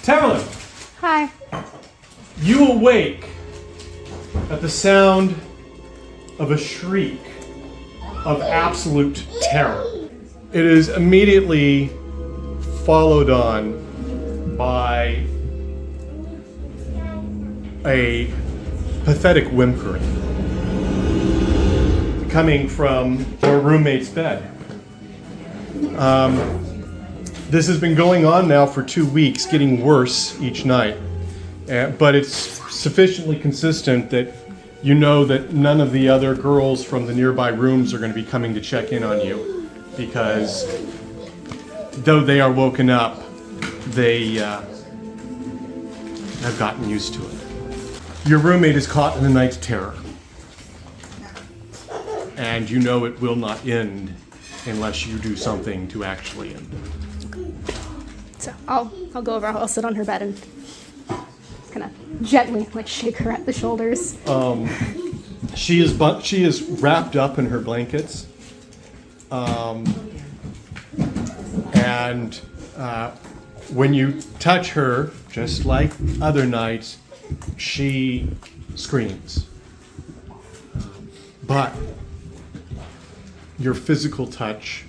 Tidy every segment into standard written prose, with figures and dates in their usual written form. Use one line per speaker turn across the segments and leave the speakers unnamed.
Theraline,
Hi.
you awake at the sound of a shriek of absolute terror. It is immediately followed on by a pathetic whimpering coming from your roommate's bed. This has been going on now for 2 weeks, getting worse each night. But it's sufficiently consistent that you know that none of the other girls from the nearby rooms are going to be coming to check in on you, because though they are woken up, they have gotten used to it. Your roommate is caught in the night's terror, and you know it will not end unless you do something to actually end it.
So I'll go over. I'll sit on her bed and kind of gently shake her at the shoulders.
She is wrapped up in her blankets, and when you touch her, just like other nights, she screams. But your physical touch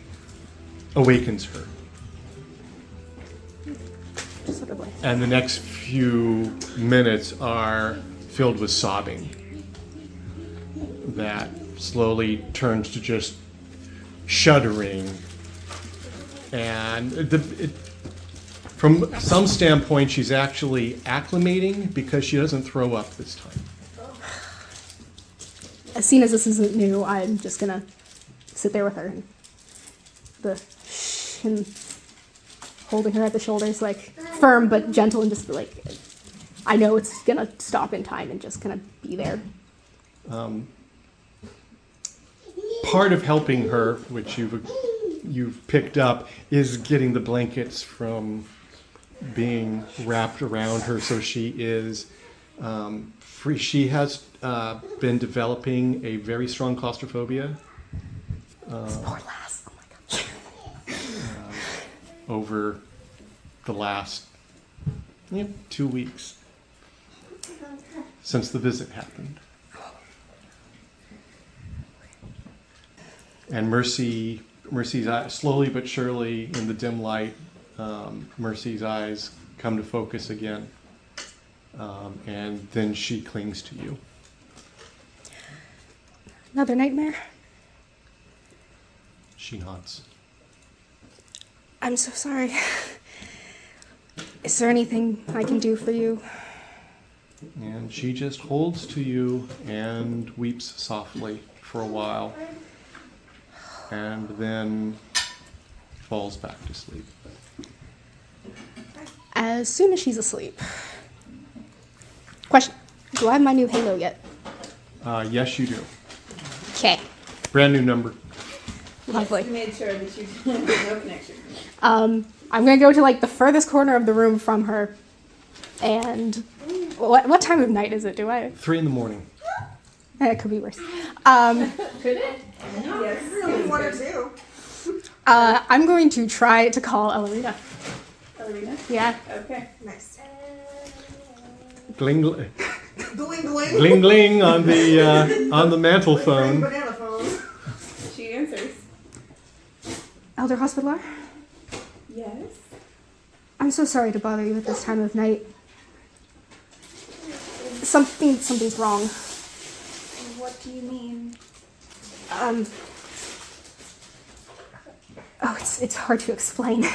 awakens her.
Sort of like.
And the next few minutes are filled with sobbing that slowly turns to just shuddering. And from some standpoint, she's actually acclimating because she doesn't throw up this time.
As soon as this isn't new, I'm just gonna sit there with her and holding her at the shoulders, firm but gentle, and just I know it's gonna stop in time and just gonna be there.
Part of helping her, which you've picked up, is getting the blankets from being wrapped around her, so she is free. She has been developing a very strong claustrophobia.
This poor lass. Oh my gosh.
Over the last 2 weeks since the visit happened. And Mercy's eyes, slowly but surely in the dim light, Mercy's eyes come to focus again. And then she clings to you.
Another nightmare?
She nods.
I'm so sorry. Is there anything I can do for you?
And she just holds to you and weeps softly for a while, and then falls back to sleep.
As soon as she's asleep. Question. Do I have my new halo yet?
Yes, you do.
Okay.
Brand new number.
Lovely.
You made sure that you had no connection.
I'm gonna go to the furthest corner of the room from her, and what time of night is it?
3 a.m.
It could be worse.
Could it? Yes.
Really, 1 or 2.
I'm going to try to call Ellerina.
Ellerina?
Yeah.
Okay.
Nice.
Gling, gling,
Gling, gling.
gling, gling on the mantle
Ring
phone.
banana phone.
She answers.
Elder Hospitaller?
Yes.
I'm so sorry to bother you at this time of night. Something's wrong.
What do you mean?
It's hard to explain.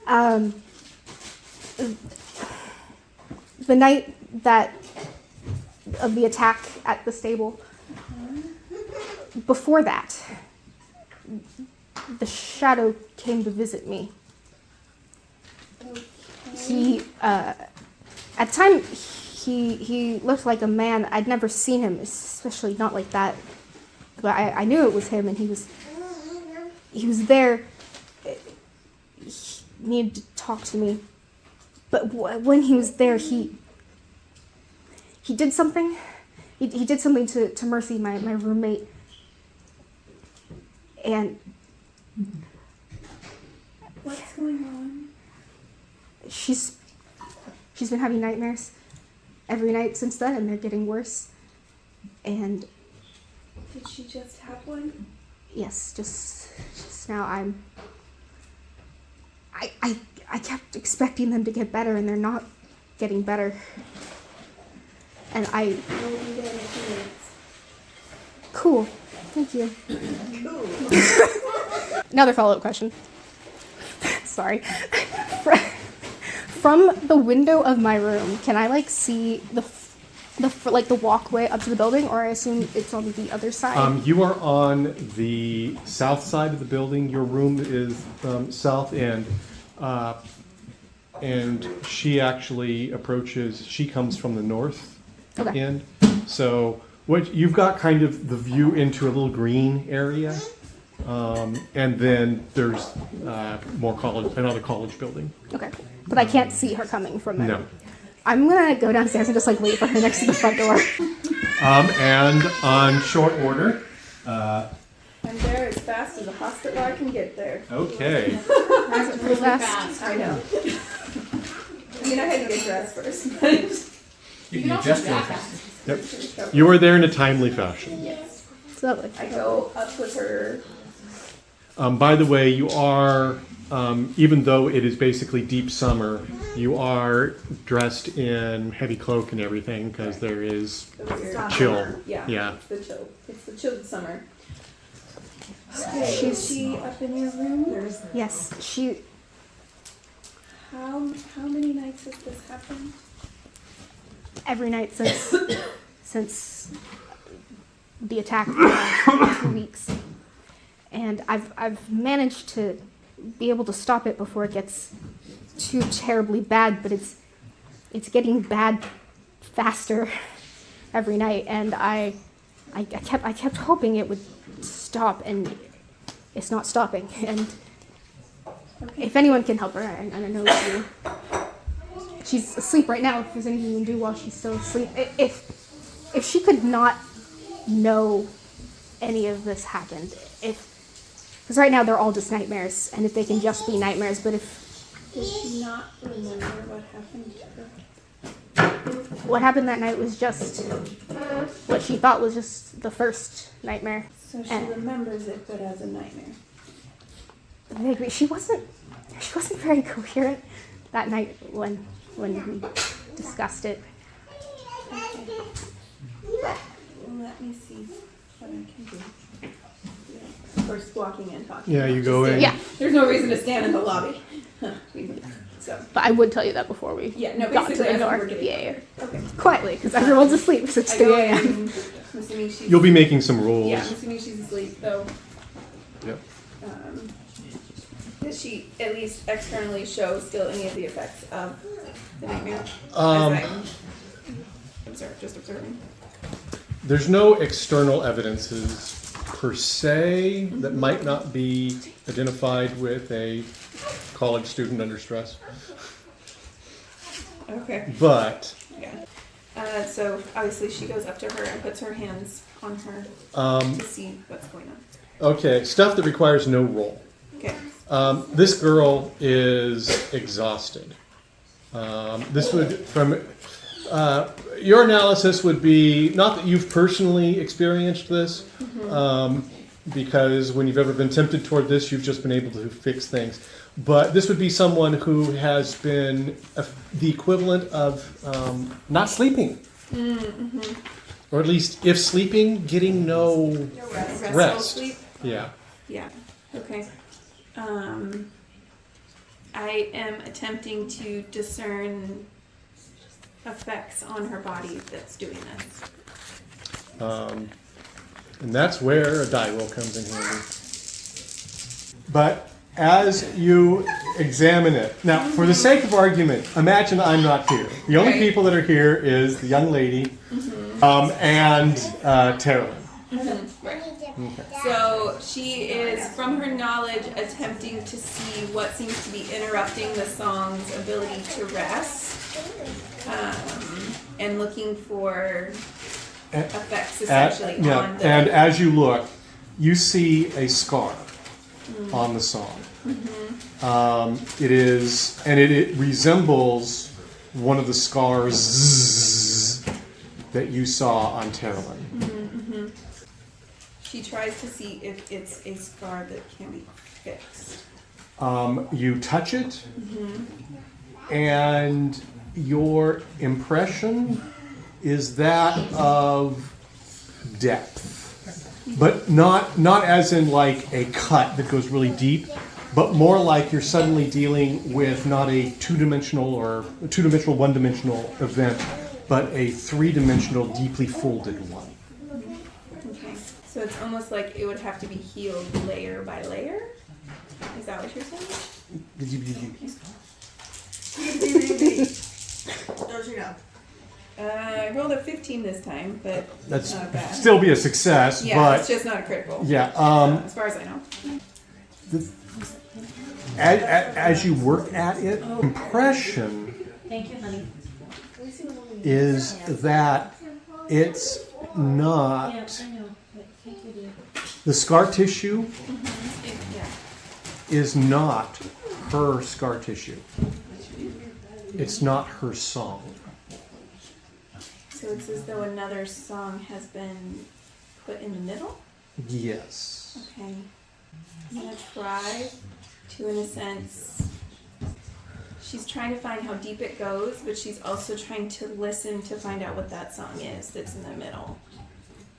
The night of the attack at the stable, before that, the shadow came to visit me. He, at the time, he looked like a man. I'd never seen him, especially not like that. But I knew it was him, and he was there. He needed to talk to me. But when he was there, he did something. He did something to Mercy, my roommate. And
What's going on?
she's been having nightmares every night since then, and they're getting worse. And
Did she just have one?
yes, just now I kept expecting them to get better, and they're not getting better. And
We'll be there in a few minutes.
cool, thank you.
Cool.
Another follow-up question. Sorry. From the window of my room, can I like see the walkway up to the building, or I assume it's on the other side?
You are on the south side of the building. Your room is south end. And she actually approaches, she comes from the north
Okay.
end. So what you've got kind of the view into a little green area. And then there's another college building.
Okay. But I can't see her coming from there.
No.
I'm gonna go downstairs and just like wait for her next to the front door.
And on short order,
I'm there as fast as a hospital I can get there.
okay.
That's pretty fast.
I know. I mean, I had to get dressed first, but
You can adjust your
Yep. You are there in a timely fashion.
It's lovely.
I go up with her.
By the way, you are, even though it is basically deep summer, you are dressed in heavy cloak and everything because there is
The weird.
chill.
Yeah.
Yeah.
It's the chill. It's the chilled summer. Okay,
She's-
is she up in your room?
Yes, she.
How many nights has this happened?
Every night since the attack for the last 2 weeks, and I've managed to be able to stop it before it gets too terribly bad, but it's getting bad faster every night, and I kept hoping it would stop, and it's not stopping. And
Okay.
if anyone can help her, and I know you. She's asleep right now. If there's anything you can do while she's still asleep, if she could not know any of this happened, because right now they're all just nightmares, and if they can just be nightmares, but if
Does she not remember what happened to her?
what happened that night was just what she thought was just the first nightmare.
So she
And-
remembers it, but as a nightmare.
I agree. She wasn't very coherent that night when we discussed it.
Okay. Let me see what I can do. Yeah. Of course, walking and talking.
Yeah, you go in.
Yeah,
There's no reason to stand in the lobby. So,
but I would tell you that before we
yeah, no,
got to
basically,
the
I think
door.
we're getting
Yeah, yeah.
okay.
Quietly, because everyone's asleep. 'Cause it's
I
3
go
a.m.
in, I'm assuming she's...
You'll be making some rules.
Yeah, I'm assuming she's asleep, though.
Yep.
Does she at least externally show still any of the effects of the nightmare?
Um,
As I'm just observing.
There's no external evidences per se that might not be identified with a college student under stress.
Okay.
But
Yeah. So obviously she goes up to her and puts her hands on her to see what's going on.
okay, stuff that requires no roll.
Okay.
This girl is exhausted. This would, from your analysis, would be not that you've personally experienced this, because when you've ever been tempted toward this, you've just been able to fix things. But this would be someone who has been the equivalent of not sleeping, or at least if sleeping, getting no
Restful
rest.
sleep?
Yeah.
Yeah. Okay. I am attempting to discern effects on her body that's doing this.
And that's where a die roll comes in handy. But as you examine it, now for the sake of argument, imagine I'm not here. The only
Right.
people that are here is the young lady and Teraline.
Right. So she is, from her knowledge, attempting to see what seems to be interrupting the song's ability to rest, and looking for effects essentially on the.
And as you look, you see a scar on the song. It is, and it resembles one of the scars that you saw on Theraline.
She tries to see if it's a scar that can be fixed.
You touch it, and your impression is that of depth, but not as in like a cut that goes really deep, but more like you're suddenly dealing with not a two-dimensional, one-dimensional event, but a three-dimensional, deeply folded one.
Okay. So it's almost like it would have to be healed layer by layer? Is that what you're saying?
Don't you know?
I rolled a 15 this time, but
That's
not bad.
still be a success,
Yeah,
but
it's just not a critical.
yeah.
As far as I know.
As you work at it, impression
Thank you, honey.
is that it's not
Yeah, I know. But thank you, dear.
the scar tissue
Yeah.
is not her scar tissue. It's not her song.
So it's as though another song has been put in the middle?
Yes.
Okay. I'm gonna try to, in a sense, she's trying to find how deep it goes, but she's also trying to listen to find out what that song is that's in the middle,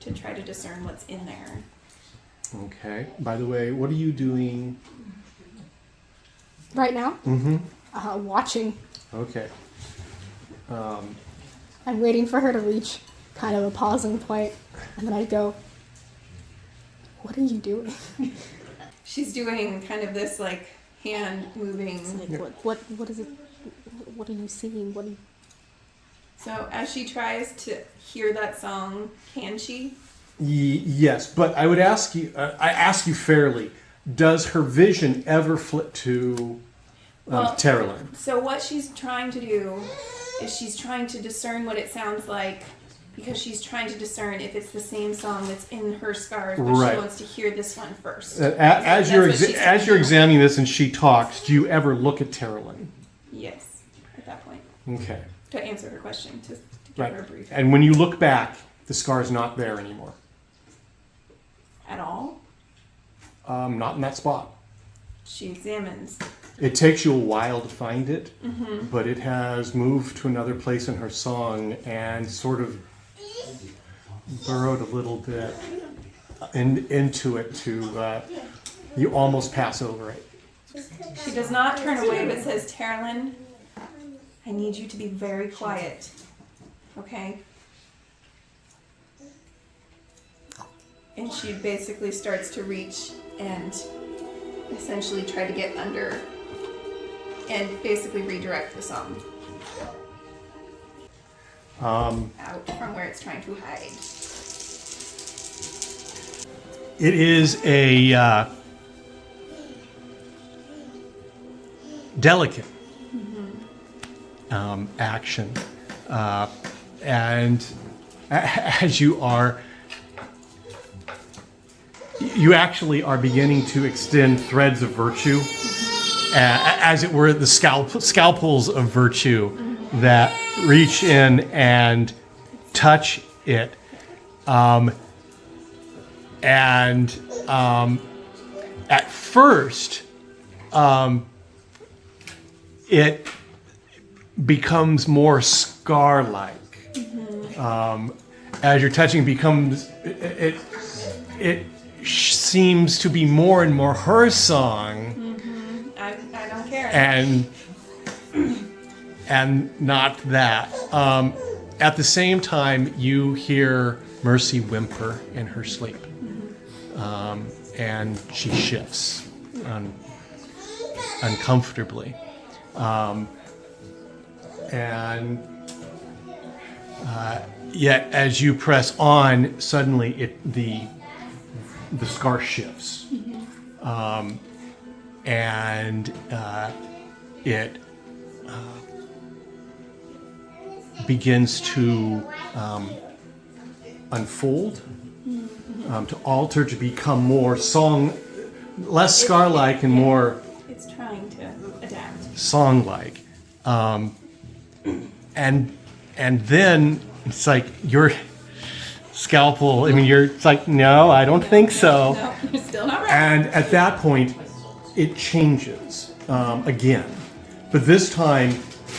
to try to discern what's in there.
Okay. By the way, what are you doing?
Right now, watching.
Okay.
I'm waiting for her to reach kind of a pausing point, and then I go, "What are you doing?"
She's doing kind of this like hand moving.
Like, what is it? What are you seeing? What?
So as she tries to hear that song, can she?
Yes, but I would ask you. I ask you fairly. Does her vision ever flip to Theraline?
So what she's trying to do is she's trying to discern what it sounds like, because she's trying to discern if it's the same song that's in her scars, but
Right.
she wants to hear this one first.
As you're examining this and she talks, do you ever look at Theraline?
Yes, at that point.
Okay.
To answer her question, to give
Right.
her a brief.
And when you look back, the scar's not there anymore.
At all,
Not in that spot.
she examines.
It takes you a while to find it, but it has moved to another place in her song and sort of burrowed a little bit into it to, you almost pass over it.
She does not turn away, but says, Theraline, I need you to be very quiet. Okay? And she basically starts to reach and essentially try to get under and basically redirect the song out from where it's trying to hide.
It is a delicate action. And as you actually are beginning to extend threads of virtue, as it were, the scalpels of virtue that reach in and touch it. At first, it becomes more scar-like. As you're touching, it seems to be more and more her song,
I don't care.
and not that. At the same time, you hear Mercy whimper in her sleep, and she shifts uncomfortably. Yet, as you press on, suddenly the scar shifts, and it begins to unfold, to alter, to become more song, less scar-like and more song like? And then it's like your scalpel. I mean, it's like, no, I don't think so.
No, you're still not right.
And at that point, it changes again. But this time,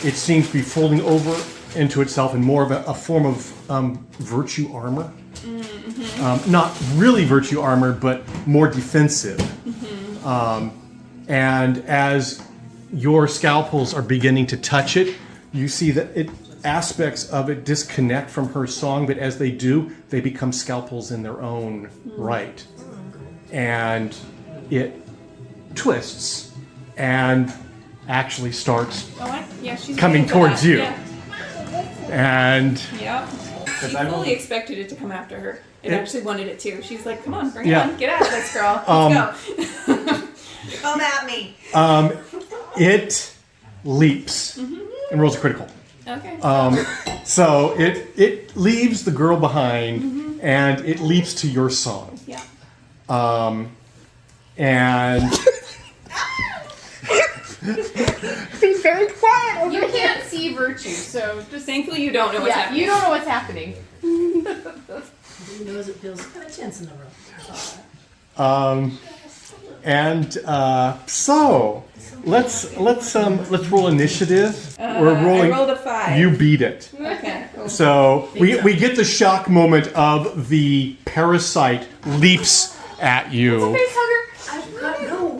it seems to be folding over into itself in more of a form of virtue armor. Not really virtue armor, but more defensive. And as your scalpels are beginning to touch it, you see that aspects of it disconnect from her song, but as they do, they become scalpels in their own right. And it twists and actually starts
She's
coming
waiting for
towards
that.
you.
Yeah.
And
Yep. She fully expected it to come after her. It actually wanted it to. She's like, come on, bring it
Yeah.
on. Get out of this, girl. Let's go.
Come at me.
it leaps and rolls a critical.
Okay.
So it leaves the girl behind and it leaps to your song.
Yeah.
And
Be very quiet.
You can't see virtue, so just
Thankfully, you don't know what's happening.
you don't know what's happening.
He knows it feels kind of tense in the room.
So let's roll initiative. We're rolling.
I rolled a 5.
You beat it.
Okay. Cool.
So we get the shock moment of the parasite leaps at you.
I've got no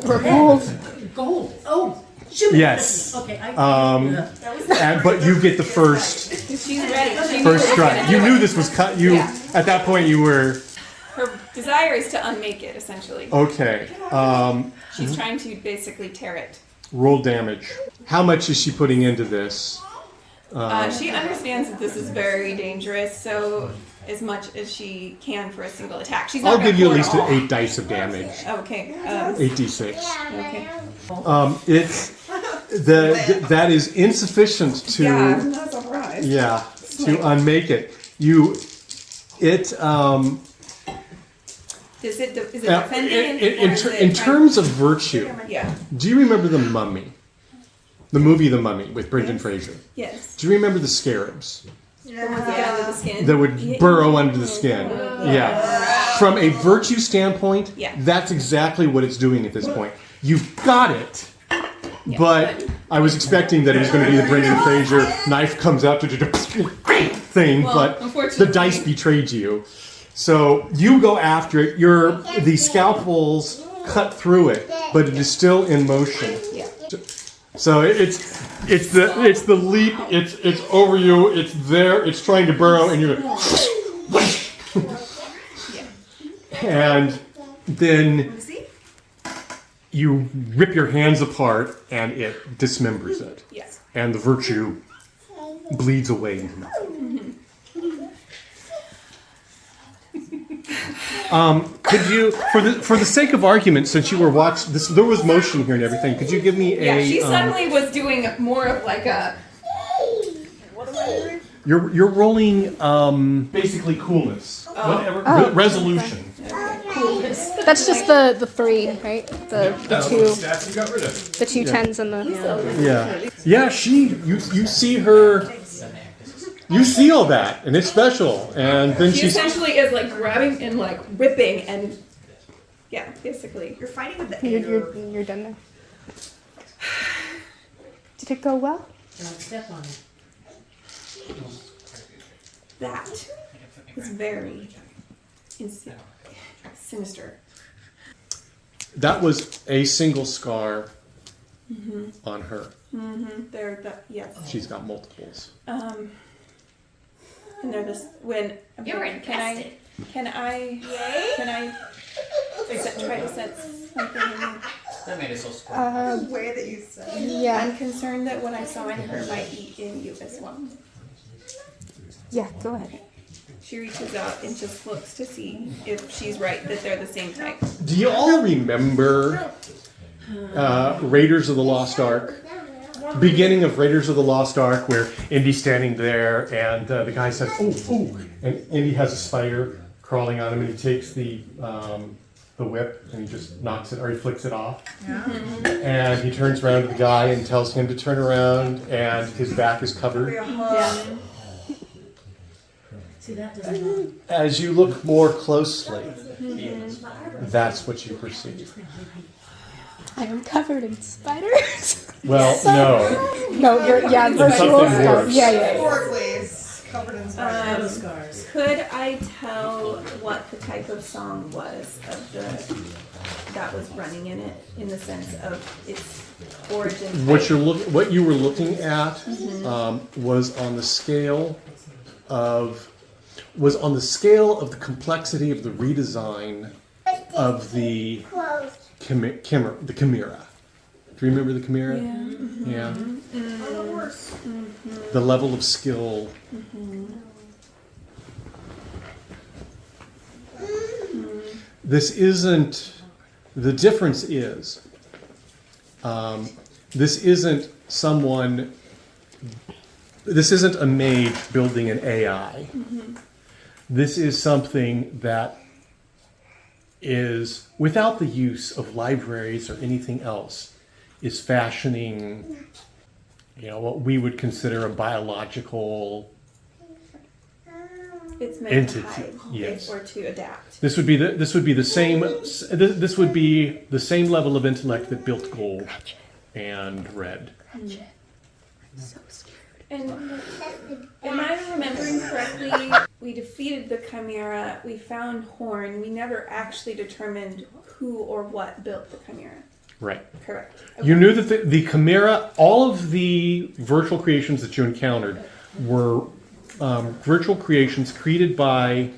gold. Oh, shoot.
Yes.
Okay.
But you get the first
She's ready. She knew
first
it was gonna
strike.
do
You
it.
knew this was cut. You
Yeah.
at that point you were
Her desire is to unmake it, essentially.
okay.
She's trying to basically tear it.
Roll damage. How much is she putting into this?
She understands that this is very dangerous, so as much as she can for a single attack. She's not
I'll
gonna
give you at
pour it
least
all.
8 dice of damage.
Okay.
8d6.
Okay.
It's that is insufficient to
Yeah, I'm not surprised.
to unmake it.
Is it defending?
In terms of virtue,
Yeah.
do you remember The Mummy? The movie The Mummy with Brendan Fraser.
Yes.
Do you remember the scarabs
The ones that get under the skin.
that would burrow under the skin? Yeah. From a virtue standpoint,
Yeah.
that's exactly what it's doing at this point. You've got it. But I was expecting that it was going to be the Brendan Fraser knife comes out to do thing,
Well,
but the
unfortunately-
dice betrayed you. So you go after it. The scalpels cut through it, but it is still in motion.
Yeah.
So it's the leap. It's over you. It's there. It's trying to burrow, and you're and then you rip your hands apart, and it dismembers it,
Yes.
and the virtue bleeds away into nothing. Could you, for the sake of argument, since you were watching this, there was motion here and everything. Could you give me
Yeah,
a?
she suddenly was doing more of like a. What am I doing?
You're rolling basically coolness, whatever resolution.
That's just the 3, right? The two
Stats you got rid of.
the two tens and the
Yeah. You see her. You see all that, and it's special. And then
She
she's
essentially is like grabbing and like ripping and. Yeah, basically.
You're fighting with the
you're done now. Did it go well?
Don't step on it.
That is very sinister.
that was a single scar on her.
Yes.
She's got multiples.
And they're this when
You're
can I try to set something in you?
That made it so square.
the way that you said it.
Yeah.
I'm concerned that what I saw in her might eat in you as well.
Yeah, go ahead.
She reaches out and just looks to see if she's right that they're the same type.
Do you all remember Raiders of the Lost Ark? Beginning of Raiders of the Lost Ark, where Indy's standing there, and the guy says, "Oh," and Indy has a spider crawling on him, and he takes the the whip and he just knocks it, or he flicks it off.
Yeah.
And he turns around to the guy and tells him to turn around, and his back is covered.
Yeah.
See, that doesn't.
As you look more closely, that's what you perceive.
I am covered in spiders.
Well, no.
No, virtual
something
stuff.
worse.
Yeah.
Metaphorically, it's covered in spiders.
Scars.
Could I tell what the type of song was of that was running in it, in the sense of its origin?
What you were looking at was on the scale of the complexity of the redesign of the chimera. The chimera. Do you remember the chimera? Yeah.
Of course.
The level of skill. This isn't. The difference is. This isn't someone. This isn't a mage building an AI. This is something that is, without the use of libraries or anything else, is fashioning, what we would consider a biological
It's meant
entity.
to hide,
Yes.
or to adapt.
This would be the same level of intellect that built gold and red.
And am I remembering correctly? We defeated the chimera. We found Horn. We never actually determined who or what built the chimera.
Right.
Correct.
You knew that the chimera, all of the virtual creations that you encountered were virtual creations created by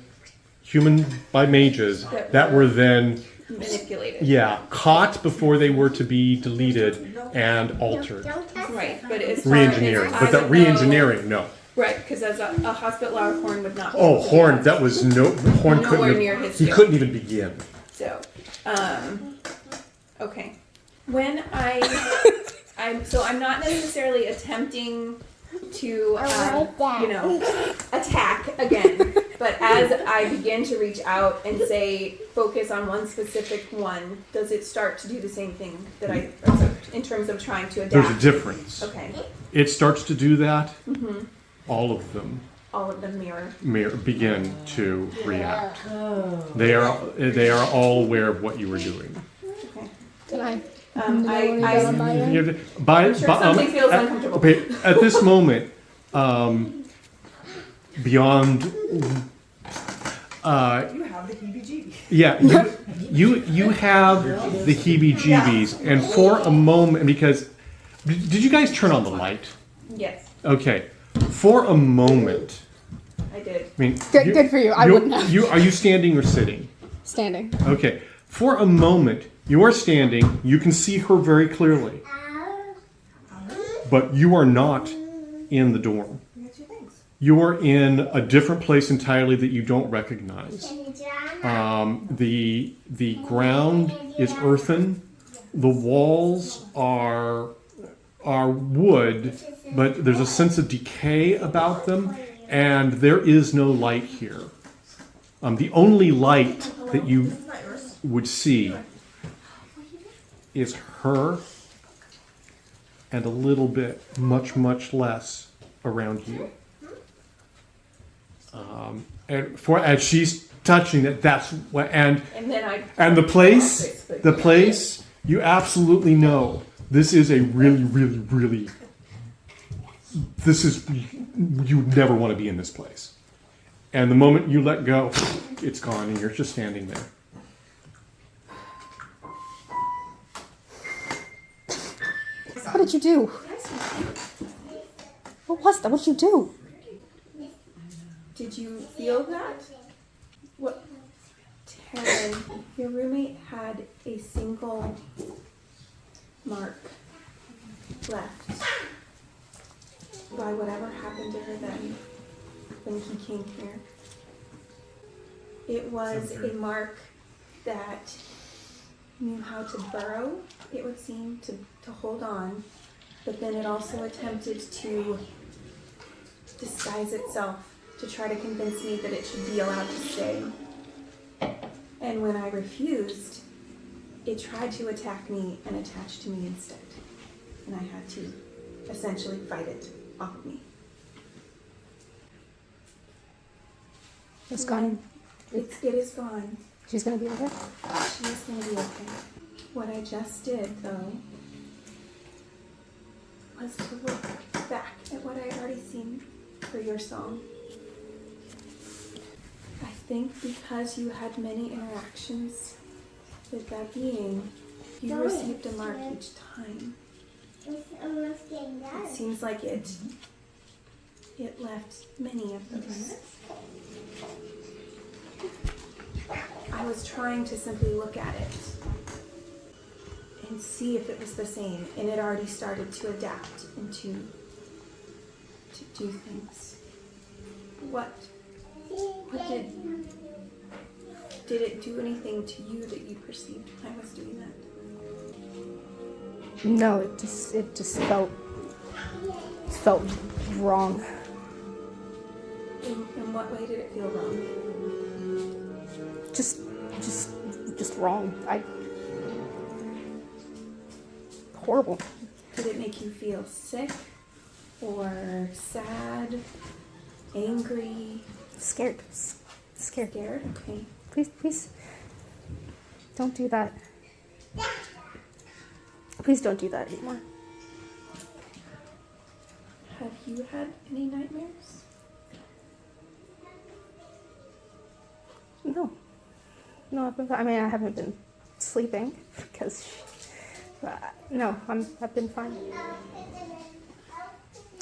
mages that were then
manipulated.
caught before they were to be deleted and altered.
Right, but as far
Re-engineering,
as
but
I
that
would
re-engineering, no.
know- right, because as a hospitler, Horn would not. be
Oh,
able to
Horn,
do
that was no Horn
Nowhere
couldn't
near
have,
his
he
skill.
couldn't even begin.
So, okay. When I'm not necessarily attempting to, attack again. But as I begin to reach out and say, focus on one specific one, does it start to do the same thing that I observed in terms of trying to adapt?
There's a difference.
Okay.
It starts to do that. All of them
All of them mirror.
begin to react.
Oh.
They are all aware of what you were doing.
Okay.
Can I?
I'm sure something feels uncomfortable.
At this moment, beyond,
You have the heebie-jeebies.
yeah, you have the heebie-jeebies, and for a moment, because did you guys turn on the light?
Yes,
Okay, for a moment.
I did.
I mean,
Good for you. I wouldn't have.
Are you standing or sitting?
Standing.
Okay, for a moment, you are standing. You can see her very clearly, but you are not in the dorm.
We got two things.
You are in a different place entirely that you don't recognize. The ground is earthen. The walls are wood, but there's a sense of decay about them, and there is no light here. The only light that you
This is not yours.
would see is her and a little bit, much less around you. And as she's touching it, that's what, and the place, you absolutely know this is a really, this is, you would never want to be in this place. And the moment you let go, it's gone and you're just standing there.
What did you do? What was that? What did you do?
Did you feel that? What? Taryn, your roommate had a single mark left by whatever happened to her then when he came here. It was a mark that knew how to burrow, it would seem, to hold on, but then it also attempted to disguise itself to try to convince me that it should be allowed to stay. And when I refused, it tried to attack me and attach to me instead. And I had to essentially fight it off of me.
It's gone.
It is gone.
She's gonna be okay.
She is going to be okay. What I just did, though, was to look back at what I had already seen for your song. I think because you had many interactions with that being, you received a mark each time. It seems like it left many of those. I was trying to simply look at it and see if it was the same, and it already started to adapt and to do things. What did it do anything to you that you perceived when I was doing that?
No, it just felt wrong.
In what way did it feel wrong?
Just wrong. Horrible.
Did it make you feel sick or sad, angry,
Scared. Scared.
scared? Okay.
Please, don't do that. Please don't do that anymore.
Have you had any nightmares?
No, I haven't been sleeping because. No, I've been fine.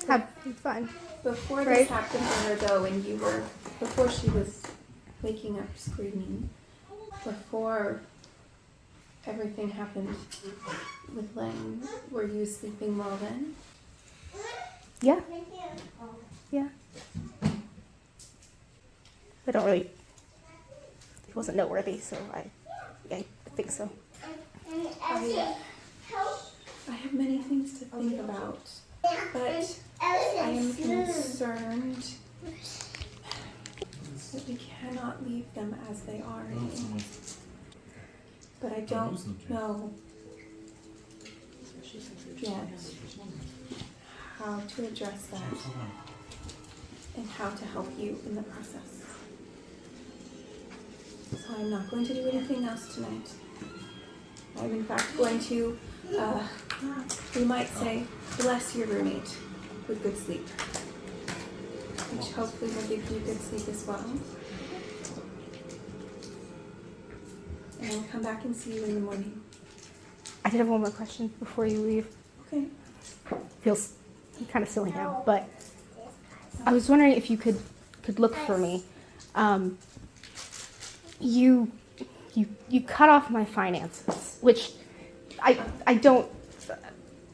I've been fine.
Before this
Right.
happened to her though, before she was waking up screaming, before everything happened with Lange, were you sleeping well then?
Yeah. I don't really. It wasn't noteworthy, so I think so.
I have many things to think about, but I am concerned that we cannot leave them as they are anymore. But I don't know yet how to address that and how to help you in the process. So I'm not going to do anything else tonight. I'm in fact going to, we might say, bless your roommate with good sleep, which hopefully will give you good sleep as well. And I'll come back and see you in the morning.
I did have one more question before you leave.
Okay.
Feels kind of silly now, but I was wondering if you could look for me. You cut off my finances, which I don't.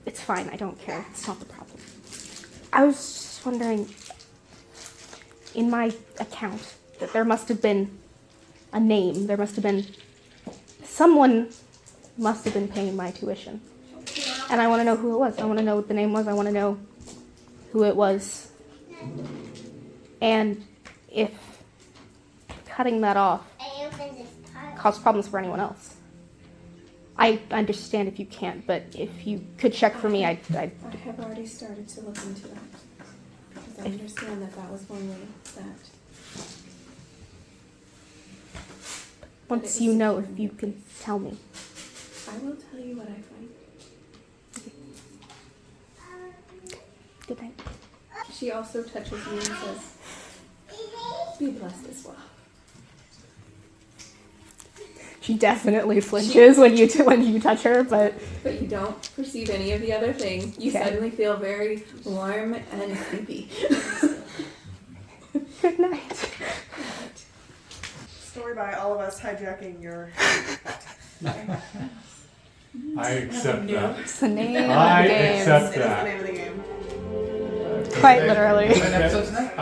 It's fine. I don't care. It's not the problem. I was just wondering, in my account, that there must have been a name. There must have been someone must have been paying my tuition, and I want to know who it was. I want to know what the name was. I want to know who it was, and if cutting that off caused problems for anyone else. I understand if you can't, but if you could check for me, I
have already started to look into that. Because I understand that was one way that...
Once you know, if you can tell me.
I will tell you what I find.
Good night.
She also touches you and says, be blessed as well.
She definitely flinches when you touch her, but
you don't perceive any of the other things. You
Okay.
suddenly feel very warm and sleepy.
good night.
Story by all of us hijacking your.
I accept that.
It's the name of
I
the game.
accept
It is the
that.
name of the game.
Quite literally.
An episode tonight?